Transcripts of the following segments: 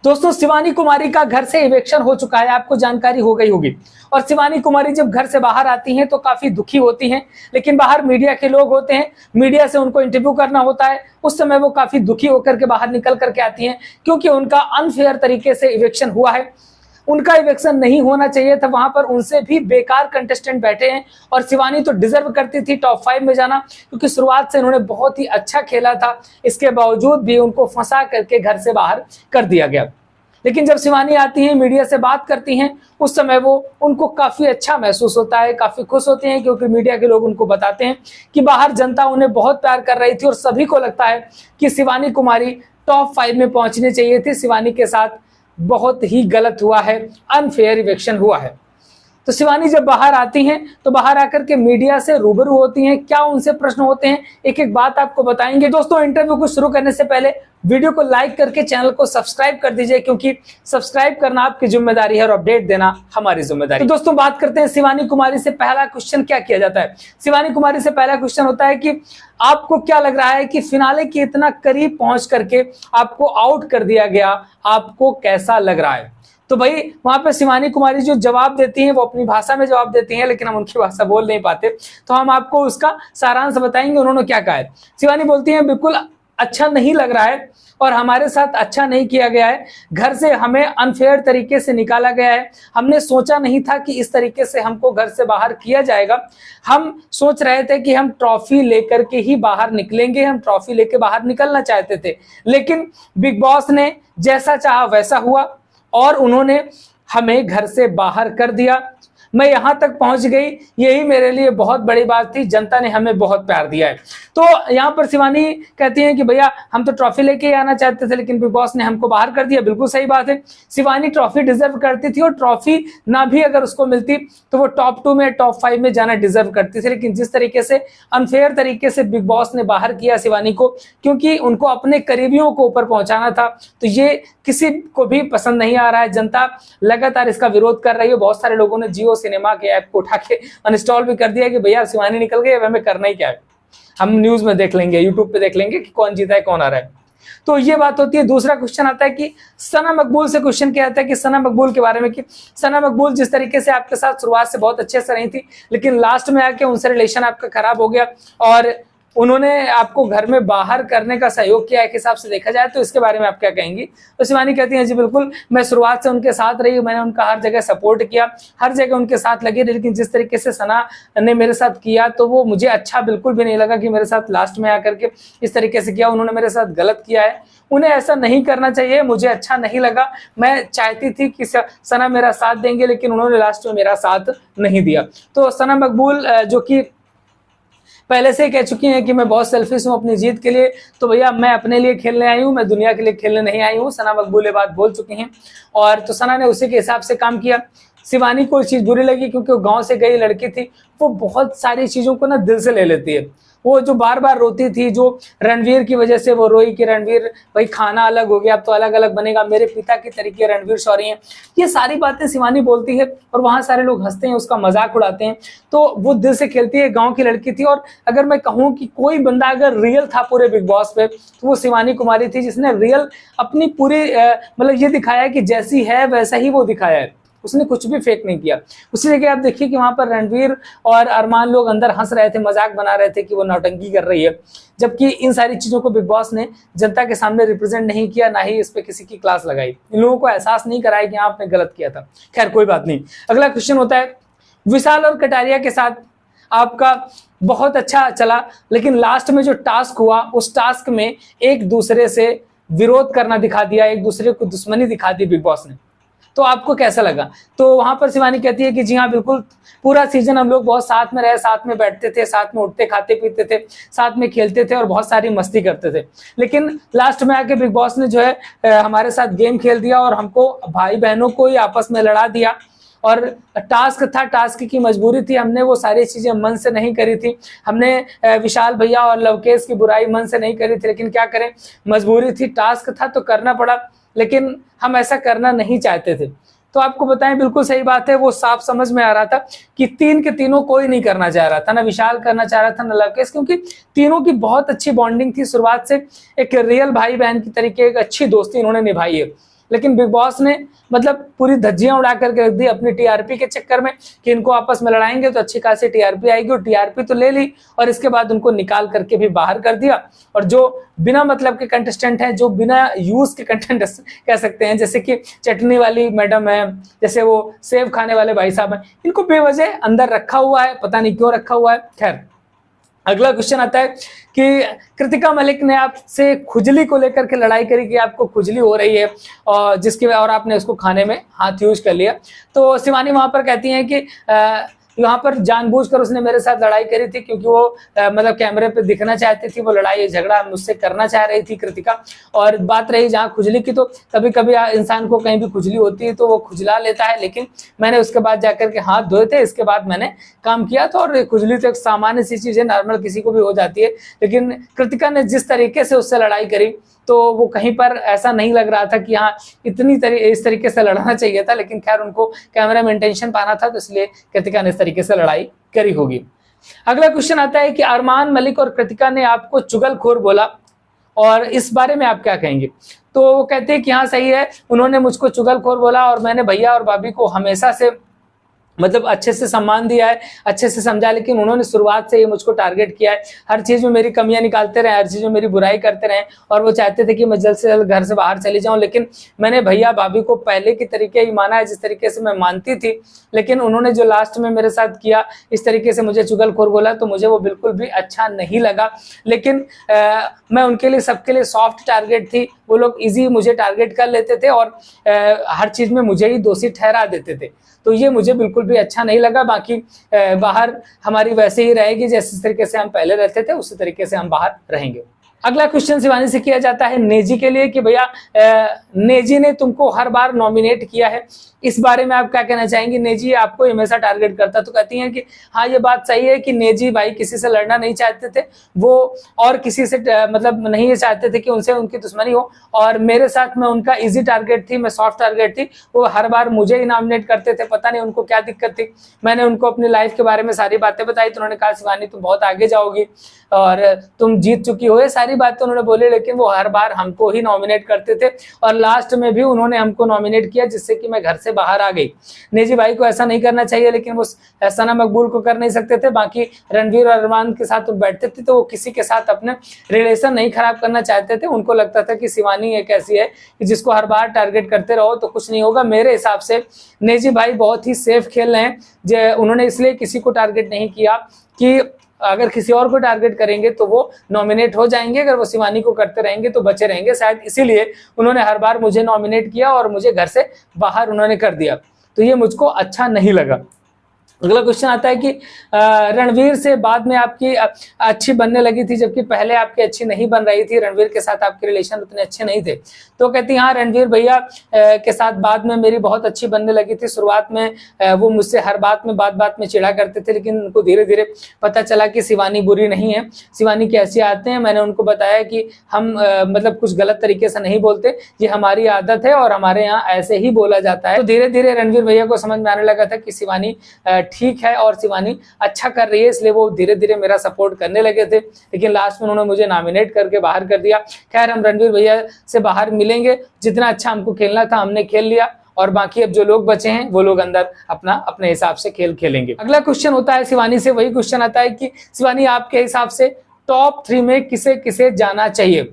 दोस्तों शिवानी कुमारी का घर से इवेक्शन हो चुका है, आपको जानकारी हो गई होगी। और शिवानी कुमारी जब घर से बाहर आती हैं तो काफी दुखी होती हैं, लेकिन बाहर मीडिया के लोग होते हैं, मीडिया से उनको इंटरव्यू करना होता है। उस समय वो काफी दुखी होकर के बाहर निकल करके आती हैं, क्योंकि उनका अनफेयर तरीके से इवेक्शन हुआ है। उनका इवेक्शन नहीं होना चाहिए था, वहां पर उनसे भी बेकार कंटेस्टेंट बैठे हैं। और शिवानी तो डिजर्व करती थी टॉप 5 में जाना, क्योंकि शुरुआत से उन्होंने बहुत ही अच्छा खेला था। इसके बावजूद भी उनको फंसा करके घर से बाहर कर दिया गया। लेकिन जब शिवानी आती हैं, मीडिया से बात करती हैं, उस समय वो उनको काफी अच्छा महसूस होता है, काफी खुश होते हैं, क्योंकि मीडिया के लोग उनको बताते हैं कि बाहर जनता उन्हें बहुत प्यार कर रही थी और सभी को लगता है कि शिवानी कुमारी टॉप 5 में पहुंचनी चाहिए थी। शिवानी के साथ बहुत ही गलत हुआ है, अनफेयर इवेक्शन हुआ है। तो शिवानी जब बाहर आती हैं तो बाहर आकर के मीडिया से रूबरू होती हैं। क्या उनसे प्रश्न होते हैं, एक एक बात आपको बताएंगे। दोस्तों इंटरव्यू को शुरू करने से पहले वीडियो को लाइक करके चैनल को सब्सक्राइब कर दीजिए, क्योंकि सब्सक्राइब करना आपकी जिम्मेदारी है और अपडेट देना हमारी जिम्मेदारी। तो दोस्तों बात करते हैं शिवानी कुमारी से। पहला क्वेश्चन क्या किया जाता है, शिवानी कुमारी से पहला क्वेश्चन होता है कि आपको क्या लग रहा है कि फिनाले के इतना करीब पहुंच करके आपको आउट कर दिया गया, आपको कैसा लग रहा है। तो भाई वहां पर शिवानी कुमारी जो जवाब देती हैं वो अपनी भाषा में जवाब देती हैं, लेकिन हम उनकी भाषा बोल नहीं पाते, तो हम आपको उसका सारांश बताएंगे उन्होंने क्या कहा है। शिवानी बोलती हैं बिल्कुल अच्छा नहीं लग रहा है और हमारे साथ अच्छा नहीं किया गया है। घर से हमें अनफेयर तरीके से निकाला गया है। हमने सोचा नहीं था कि इस तरीके से हमको घर से बाहर किया जाएगा। हम सोच रहे थे कि हम ट्रॉफी लेकर के ही बाहर निकलेंगे, हम ट्रॉफी लेकर बाहर निकलना चाहते थे, लेकिन बिग बॉस ने जैसा चाहा वैसा हुआ और उन्होंने हमें घर से बाहर कर दिया। मैं यहां तक पहुंच गई, यही मेरे लिए बहुत बड़ी बात थी। जनता ने हमें बहुत प्यार दिया है। तो यहां पर शिवानी कहती हैं कि भैया हम तो ट्रॉफी लेके ही आना चाहते थे, लेकिन बिग बॉस ने हमको बाहर कर दिया। बिल्कुल सही बात है, शिवानी ट्रॉफी डिजर्व करती थी और ट्रॉफी ना भी अगर उसको मिलती तो वो टॉप 2 में टॉप 5 में जाना डिजर्व करती थी। लेकिन जिस तरीके से अनफेयर तरीके से बिग बॉस ने बाहर किया शिवानी को, क्योंकि उनको अपने करीबियों को ऊपर पहुंचाना था, तो ये किसी को भी पसंद नहीं आ रहा है। जनता लगातार इसका विरोध कर रही है। बहुत सारे लोगों ने जियो सिनेमा के ऐप को उठा के अनइंस्टॉल भी कर दिया कि भैया शिवानी निकल गई, अब हमें करना ही क्या है, हम न्यूज में देख लेंगे, यूट्यूब पे देख लेंगे कि कौन जीता है कौन आ रहा है। तो ये बात होती है। दूसरा क्वेश्चन आता है कि सना मकबूल से क्वेश्चन क्या आता है कि सना मकबूल के बारे में, कि सना मकबूल जिस तरीके से आपके साथ शुरुआत से बहुत अच्छे से रही थी, लेकिन लास्ट में आके उनसे रिलेशन आपका खराब हो गया और उन्होंने आपको घर में बाहर करने का सहयोग किया, एक हिसाब से देखा जाए तो इसके बारे में आप क्या कहेंगी। तो शिवानी कहती हैं जी बिल्कुल, मैं शुरुआत से उनके साथ रही, मैंने उनका हर जगह सपोर्ट किया, हर जगह उनके साथ लगी, लेकिन जिस तरीके से सना ने मेरे साथ किया तो वो मुझे अच्छा बिल्कुल भी नहीं लगा कि मेरे साथ लास्ट में आकर के इस तरीके से किया। उन्होंने मेरे साथ गलत किया है, उन्हें ऐसा नहीं करना चाहिए, मुझे अच्छा नहीं लगा। मैं चाहती थी कि सना मेरा साथ देंगे, लेकिन उन्होंने लास्ट में मेरा साथ नहीं दिया। तो सना मकबूल जो कि पहले से ही कह चुकी हैं कि मैं बहुत सेल्फिश हूं अपनी जीत के लिए, तो भैया मैं अपने लिए खेलने आई हूं, मैं दुनिया के लिए खेलने नहीं आई हूं। सना मकबूल ये बात बोल चुकी हैं और तो सना ने उसी के हिसाब से काम किया। शिवानी को चीज बुरी लगी क्योंकि वो गांव से गई लड़की थी, वो बहुत सारी चीजों को ना दिल से ले लेती है। वो जो बार बार रोती थी, जो रणवीर की वजह से वो रोई कि रणवीर भाई खाना अलग हो गया, अब तो अलग अलग बनेगा, मेरे पिता के तरीके रणवीर सॉरी हैं, ये सारी बातें शिवानी बोलती है और वहां सारे लोग हंसते हैं, उसका मजाक उड़ाते हैं। तो वो दिल से खेलती है, गांव की लड़की थी। और अगर मैं कहूँ कि कोई बंदा अगर रियल था पूरे बिग बॉस पे तो वो शिवानी कुमारी थी, जिसने रियल अपनी पूरी मतलब ये दिखाया कि जैसी है वैसा ही वो दिखाया है, उसने कुछ भी फेक नहीं किया। उसी जगह आप देखिए कि वहां पर रणवीर और अरमान लोग अंदर हंस रहे थे, मजाक बना रहे थे कि वो नौटंकी कर रही है, जबकि इन सारी चीजों को बिग बॉस ने जनता के सामने रिप्रेजेंट नहीं किया, ना ही इस पे किसी की क्लास लगाई, इन लोगों को एहसास नहीं कराया कि आपने गलत किया था। खैर कोई बात नहीं। अगला क्वेश्चन होता है, विशाल और कटारिया के साथ आपका बहुत अच्छा चला, लेकिन लास्ट में जो टास्क हुआ उस टास्क में एक दूसरे से विरोध करना दिखा दिया, एक दूसरे को दुश्मनी दिखा दी बिग बॉस ने, तो आपको कैसा लगा। तो वहां पर शिवानी कहती है कि जी हाँ बिल्कुल, पूरा सीजन हम लोग बहुत साथ में रहे, साथ में बैठते थे, साथ में उठते खाते पीते थे, साथ में खेलते थे और बहुत सारी मस्ती करते थे, लेकिन लास्ट में आके बिग बॉस ने जो है हमारे साथ गेम खेल दिया और हमको भाई बहनों को ही आपस में लड़ा दिया। और टास्क था, टास्क की मजबूरी थी, हमने वो सारी चीजें मन से नहीं करी थी, हमने विशाल भैया और लवकेश की बुराई मन से नहीं करी थी, लेकिन क्या करें, मजबूरी थी, टास्क था तो करना पड़ा, लेकिन हम ऐसा करना नहीं चाहते थे। तो आपको बताएं बिल्कुल सही बात है, वो साफ समझ में आ रहा था कि तीन के तीनों कोई नहीं करना चाह रहा था, ना विशाल करना चाह रहा था ना लवकेश, क्योंकि तीनों की बहुत अच्छी बॉन्डिंग थी शुरुआत से, एक रियल भाई बहन की तरीके एक अच्छी दोस्ती इन्होंने निभाई है। लेकिन बिग बॉस ने मतलब पूरी धज्जियां उड़ा करके रख दी अपनी टीआरपी के चक्कर में कि इनको आपस में लड़ाएंगे तो अच्छी खासी टीआरपी आएगी, और टीआरपी तो ले ली और इसके बाद उनको निकाल करके भी बाहर कर दिया। और जो बिना मतलब के कंटेस्टेंट हैं, जो बिना यूज के कंटेंट कह सकते हैं, जैसे कि चटनी वाली मैडम है, जैसे वो सेब खाने वाले भाई साहब हैं, इनको बेवजह अंदर रखा हुआ है, पता नहीं क्यों रखा हुआ है। खैर, अगला क्वेश्चन आता है कि कृतिका मलिक ने आपसे खुजली को लेकर के लड़ाई करी कि आपको खुजली हो रही है और आपने उसको खाने में हाथ यूज कर लिया। तो शिवानी वहां पर कहती हैं कि यहाँ पर जानबूझकर उसने मेरे साथ लड़ाई करी थी, क्योंकि वो मतलब कैमरे पे दिखना चाहती थी, वो लड़ाई झगड़ा मुझसे करना चाह रही थी कृतिका। और बात रही जहाँ खुजली की, तो कभी कभी इंसान को कहीं भी खुजली होती है तो वो खुजला लेता है, लेकिन मैंने उसके बाद जाकर के हाथ धोए थे, इसके बाद मैंने काम किया था। और खुजली तो एक सामान्य सी चीज है, नॉर्मल किसी को भी हो जाती है, लेकिन कृतिका ने जिस तरीके से उससे लड़ाई करी तो वो कहीं पर ऐसा नहीं लग रहा था कि हाँ इस तरीके से लड़ना चाहिए था, लेकिन खैर उनको कैमरा में इंटेंशन पाना था, तो इसलिए कृतिका ने इस तरीके से लड़ाई करी होगी। अगला क्वेश्चन आता है कि अरमान मलिक और कृतिका ने आपको चुगलखोर बोला, और इस बारे में आप क्या कहेंगे? तो वो कहते हैं कि हाँ सही है, उन्होंने मुझको चुगलखोर बोला और मैंने भैया और भाभी को हमेशा से मतलब अच्छे से सम्मान दिया है, अच्छे से समझा, लेकिन उन्होंने शुरुआत से ये मुझको टारगेट किया है, हर चीज में मेरी कमियां निकालते रहे, हर चीज में मेरी बुराई करते रहे, और वो चाहते थे कि मैं जल्द से जल्द घर से बाहर चली जाऊं। लेकिन मैंने भैया भाभी को पहले की तरीके ही माना है, जिस तरीके से मैं मानती थी, लेकिन उन्होंने जो लास्ट में मेरे साथ किया, इस तरीके से मुझे चुगलखोर बोला, तो मुझे वो बिल्कुल भी अच्छा नहीं लगा। लेकिन मैं उनके लिए, सबके लिए सॉफ्ट टारगेट थी, वो लोग इजी मुझे टारगेट कर लेते थे और हर चीज में मुझे ही दोषी ठहरा देते थे, तो ये मुझे बिल्कुल भी अच्छा नहीं लगा। बाकी बाहर हमारी वैसे ही रहेगी, जैसे तरीके से हम पहले रहते थे उसी तरीके से हम बाहर रहेंगे। अगला क्वेश्चन शिवानी से किया जाता है नेजी के लिए कि भैया नेजी ने तुमको हर बार नॉमिनेट किया है, इस बारे में आप क्या कहना चाहेंगे? नेजी आपको हमेशा टारगेट करता, तो कहती हैं कि हाँ ये बात सही है कि नेजी भाई किसी से लड़ना नहीं चाहते थे, वो और किसी से मतलब नहीं चाहते थे कि उनसे उनकी दुश्मनी हो, और मेरे साथ में उनका इजी टारगेट थी, मैं सॉफ्ट टारगेट थी, वो हर बार मुझे ही नॉमिनेट करते थे, पता नहीं उनको क्या दिक्कत थी। मैंने उनको अपनी लाइफ के बारे में सारी बातें बताई, तो उन्होंने कहा शिवानी तुम बहुत आगे जाओगी और तुम जीत चुकी हो, ये सारी बातें उन्होंने बोली, लेकिन वो हर बार हमको ही नॉमिनेट करते थे, और लास्ट में भी उन्होंने हमको नॉमिनेट किया, जिससे कि मैं घर से बाहर आ गई। नेजी भाई को ऐसा नहीं करना चाहिए, लेकिन वो सना मकबूल को कर नहीं सकते थे। बाकी रणवीर और अरमान के साथ बैठते थे, तो वो किसी के साथ अपने रिलेशन नहीं खराब करना चाहते थे। उनको लगता था कि शिवानी एक ऐसी है कि जिसको हर बार टारगेट करते रहो तो कुछ नहीं होगा। मेरे हिसाब से नेजी भाई बहुत ही सेफ खेल रहे हैं, उन्होंने इसलिए किसी को टारगेट नहीं किया कि अगर किसी और को टारगेट करेंगे तो वो नॉमिनेट हो जाएंगे, अगर वो शिवानी को करते रहेंगे तो बचे रहेंगे। शायद इसीलिए उन्होंने हर बार मुझे नॉमिनेट किया और मुझे घर से बाहर उन्होंने कर दिया, तो ये मुझको अच्छा नहीं लगा। अगला क्वेश्चन आता है कि रणवीर से बाद में आपकी अच्छी बनने लगी थी, जबकि पहले आपकी अच्छी नहीं बन रही थी, रणवीर के साथ आपके रिलेशन उतने अच्छे नहीं थे। तो कहती हाँ रणवीर भैया के साथ बाद में मेरी बहुत अच्छी बनने लगी थी। शुरुआत में वो मुझसे हर बात में चिढ़ा करते थे, लेकिन उनको धीरे धीरे पता चला कि शिवानी बुरी नहीं है, शिवानी की ऐसी आदतें हैं। मैंने उनको बताया कि हम मतलब कुछ गलत तरीके से नहीं बोलते, ये हमारी आदत है और हमारे यहाँ ऐसे ही बोला जाता है। तो धीरे धीरे रणवीर भैया को समझ में आने लगा था कि शिवानी ठीक है और शिवानी अच्छा कर रही है, इसलिए वो धीरे धीरे मेरा सपोर्ट करने लगे थे। लेकिन लास्ट में उन्होंने मुझे नॉमिनेट करके बाहर कर दिया। खैर हम रणवीर भैया से बाहर मिलेंगे, जितना अच्छा हमको खेलना था हमने खेल लिया, और बाकी अब जो लोग बचे हैं वो लोग अंदर अपने हिसाब से खेल खेलेंगे। अगला क्वेश्चन होता है शिवानी से, वही क्वेश्चन आता है कि शिवानी आपके हिसाब से टॉप 3 में किसे किसे जाना चाहिए?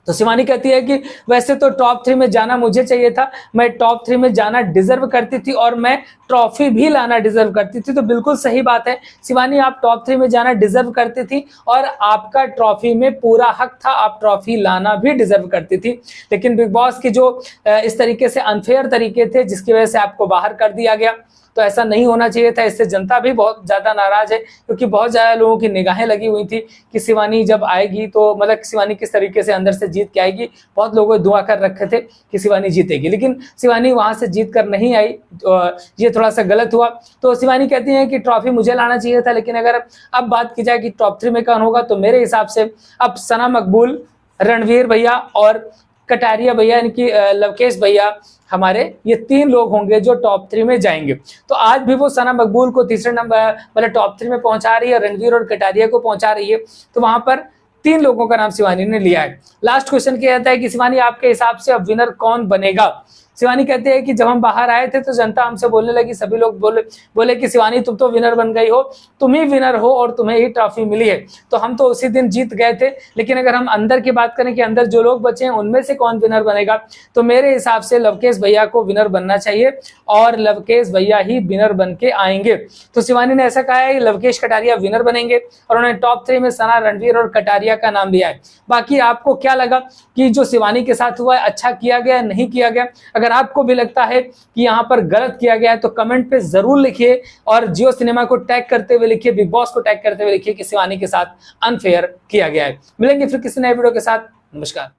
तो शिवानी कहती है कि वैसे तो टॉप 3 में जाना मुझे चाहिए था, मैं टॉप 3 में जाना डिजर्व करती थी और मैं ट्रॉफी भी लाना डिजर्व करती थी। तो बिल्कुल सही बात है शिवानी, आप टॉप 3 में जाना डिजर्व करती थी और आपका ट्रॉफी में पूरा हक था, आप ट्रॉफी लाना भी डिजर्व करती थी। लेकिन बिग बॉस के जो इस तरीके से अनफेयर तरीके थे, जिसकी वजह से आपको बाहर कर दिया गया, तो ऐसा नहीं होना चाहिए था। इससे जनता भी बहुत ज्यादा नाराज है, क्योंकि बहुत ज्यादा लोगों की निगाहें लगी हुई थी कि शिवानी जब आएगी तो मतलब शिवानी किस तरीके से अंदर से जीत के आएगी। बहुत लोगों ने दुआ कर रखे थे कि शिवानी जीतेगी, लेकिन शिवानी वहां से जीत कर नहीं आई, ये थोड़ा सा गलत हुआ। तो शिवानी कहती है कि ट्रॉफी मुझे लाना चाहिए था, लेकिन अगर अब बात की जाए कि टॉप 3 में कौन होगा, तो मेरे हिसाब से अब सना मकबूल, रणवीर भैया और कटारिया भैया, इनकी लवकेश भैया, हमारे ये 3 लोग होंगे जो टॉप 3 में जाएंगे। तो आज भी वो सना मकबूल को तीसरे नंबर मतलब टॉप 3 में पहुंचा रही है, रणवीर और कटारिया को पहुंचा रही है। तो वहां पर 3 लोगों का नाम शिवानी ने लिया है। लास्ट क्वेश्चन किया जाता है कि शिवानी आपके हिसाब से अब विनर कौन बनेगा। शिवानी कहते हैं कि जब हम बाहर आए थे तो जनता हमसे बोलने लगी, सभी लोग बोले कि शिवानी तुम तो विनर बन गई हो, तुम ही विनर हो और तुम्हें ही ट्रॉफी मिली है। तो हम तो उसी दिन जीत गए थे। लेकिन अगर हम अंदर की बात करें कि अंदर जो लोग बचे हैं उनमें से कौन विनर बनेगा, तो मेरे हिसाब से लवकेश भैया को विनर बनना चाहिए और लवकेश भैया ही विनर बन के आएंगे। तो शिवानी ने ऐसा कहा है कि लवकेश कटारिया विनर बनेंगे और उन्होंने टॉप 3 में सना, रणवीर और कटारिया का नाम लिया है। बाकी आपको क्या लगा कि जो शिवानी के साथ हुआ है अच्छा किया गया, नहीं किया गया? अगर आपको भी लगता है कि यहां पर गलत किया गया है तो कमेंट पे जरूर लिखिए और जियो सिनेमा को टैग करते हुए लिखिए, बिग बॉस को टैग करते हुए लिखिए कि शिवानी के साथ अनफेयर किया गया है। मिलेंगे फिर किसी नए वीडियो के साथ। नमस्कार।